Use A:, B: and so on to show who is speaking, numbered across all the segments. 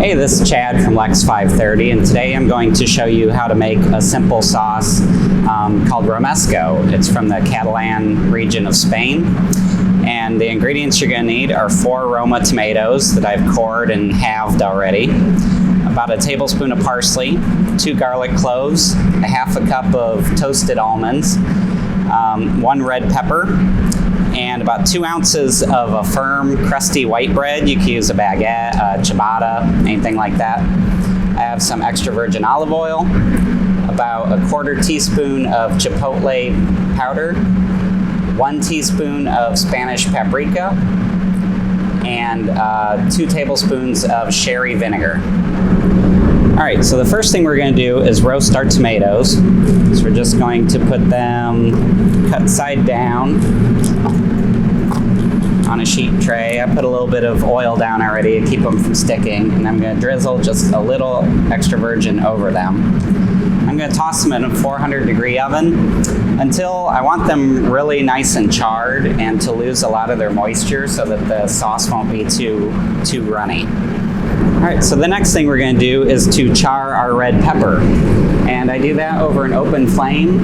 A: Hey, this is Chad from Lex 530, and today I'm going to show you how to make a simple sauce called Romesco. It's from the Catalan region of Spain, and the ingredients you're going to need are 4 Roma tomatoes that I've cored and halved already, about a tablespoon of parsley, 2 garlic cloves, a half a cup of toasted almonds, 1 red pepper, and about 2 ounces of a firm, crusty white bread. You can use a baguette, a ciabatta, anything like that. I have some extra virgin olive oil, about 1/4 teaspoon of chipotle powder, 1 teaspoon of Spanish paprika, and 2 tablespoons of sherry vinegar. All right, so the first thing we're going to do is roast our tomatoes. So we're just going to put them cut side down on a sheet tray. I put a little bit of oil down already to keep them from sticking, and I'm going to drizzle just a little extra virgin over them. I'm going to toss them in a 400-degree oven until I want them really nice and charred and to lose a lot of their moisture so that the sauce won't be too runny. All right, so the next thing we're going to do is to char our red pepper. And I do that over an open flame.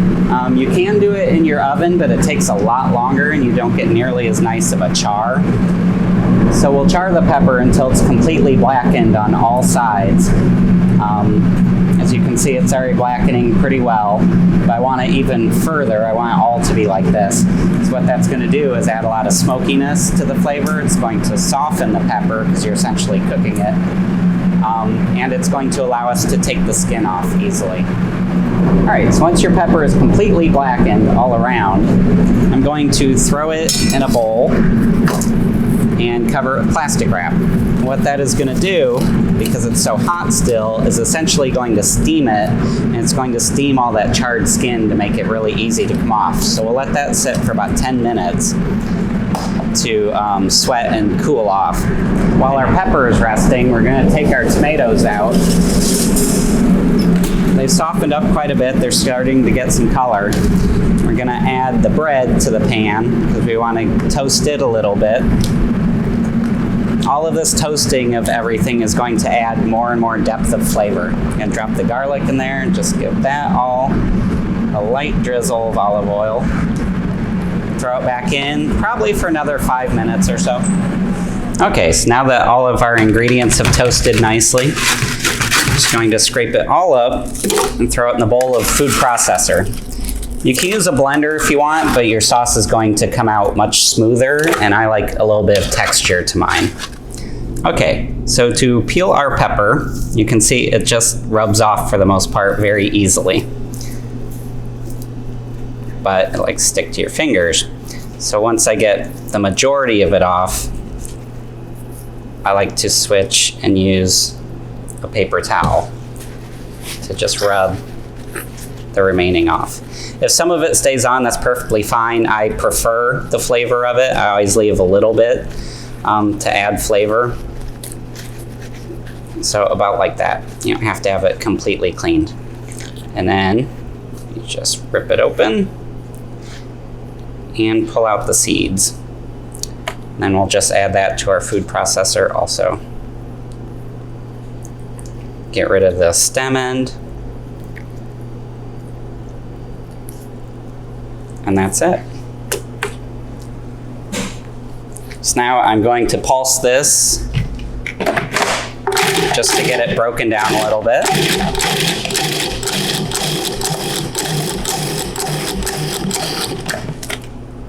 A: You can do it in your oven, but it takes a lot longer and you don't get nearly as nice of a char. So we'll char the pepper until it's completely blackened on all sides. As you can see, it's already blackening pretty well, but I want it even further. I want it all to be like this. So what that's going to do is add a lot of smokiness to the flavor. It's going to soften the pepper because you're essentially cooking it. And it's going to allow us to take the skin off easily. All right, so once your pepper is completely blackened all around, I'm going to throw it in a bowl and cover it with plastic wrap. What that is going to do, because it's so hot still, is essentially going to steam it, and it's going to steam all that charred skin to make it really easy to come off. So we'll let that sit for about 10 minutes to sweat and cool off. While our pepper is resting, we're going to take our tomatoes out. They've softened up quite a bit. They're starting to get some color. We're going to add the bread to the pan because we want to toast it a little bit. All of this toasting of everything is going to add more and more depth of flavor. I'm going to drop the garlic in there and just give that all a light drizzle of olive oil. Throw it back in, probably for another 5 minutes or so. Okay, so now that all of our ingredients have toasted nicely, I'm just going to scrape it all up and throw it in the bowl of food processor. You can use a blender if you want, but your sauce is going to come out much smoother, and I like a little bit of texture to mine. Okay, so to peel our pepper, you can see it just rubs off for the most part very easily. But it like stick to your fingers. So once I get the majority of it off, I like to switch and use a paper towel to just rub the remaining off. If some of it stays on, that's perfectly fine. I prefer the flavor of it. I always leave a little bit to add flavor. So about like that. You don't have to have it completely cleaned. And then you just rip it open and pull out the seeds. And then we'll just add that to our food processor also. Get rid of the stem end. And that's it. So now I'm going to pulse this just to get it broken down a little bit.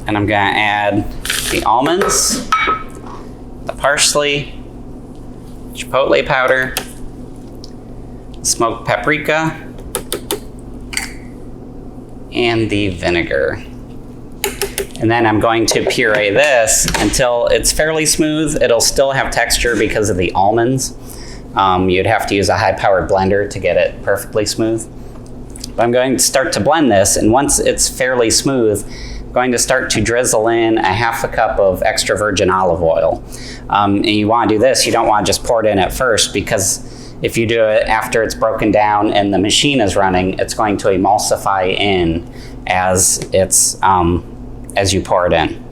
A: And I'm going to add the almonds, the parsley, chipotle powder, smoked paprika, and the vinegar. And then I'm going to puree this until it's fairly smooth. It'll still have texture because of the almonds. You'd have to use a high-powered blender to get it perfectly smooth. But I'm going to start to blend this, and once it's fairly smooth, I'm going to start to drizzle in a half a cup of extra virgin olive oil. And you want to do this, you don't want to just pour it in at first, because if you do it after it's broken down and the machine is running, it's going to emulsify in as you pour it in.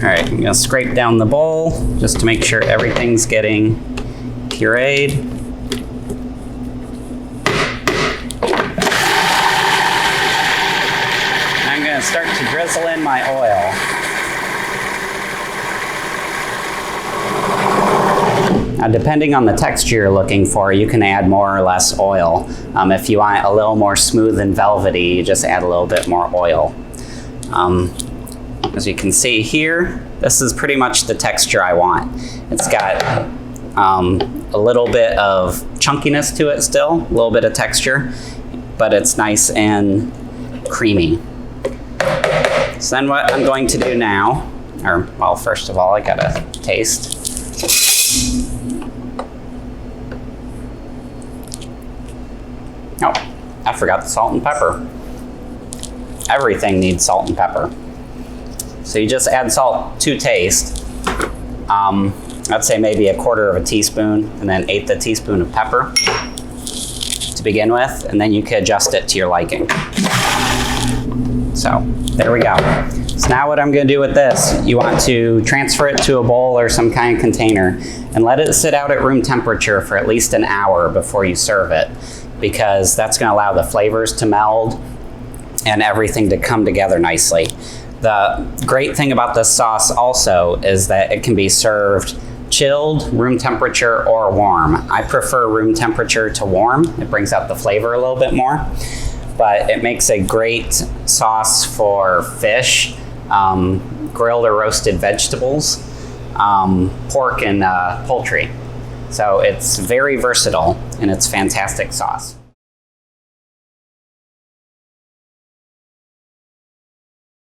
A: All right, I'm gonna scrape down the bowl just to make sure everything's getting pureed. I'm gonna start to drizzle in my oil. Now, depending on the texture you're looking for, you can add more or less oil. If you want a little more smooth and velvety, you just add a little bit more oil. As you can see here, this is pretty much the texture I want. It's got a little bit of chunkiness to it still, a little bit of texture, but it's nice and creamy. So then what I'm going to do now, well, first of all, I gotta taste. Oh, I forgot the salt and pepper. Everything needs salt and pepper. So you just add salt to taste. I'd say maybe 1/4 teaspoon and then 1/8 teaspoon of pepper to begin with, and then you can adjust it to your liking. So there we go. So now what I'm gonna do with this, you want to transfer it to a bowl or some kind of container and let it sit out at room temperature for at least an hour before you serve it, because that's gonna allow the flavors to meld and everything to come together nicely. The great thing about this sauce also is that it can be served chilled, room temperature, or warm. I prefer room temperature to warm. It brings out the flavor a little bit more, but it makes a great sauce for fish, grilled or roasted vegetables, pork, and poultry. So it's very versatile, and it's fantastic sauce.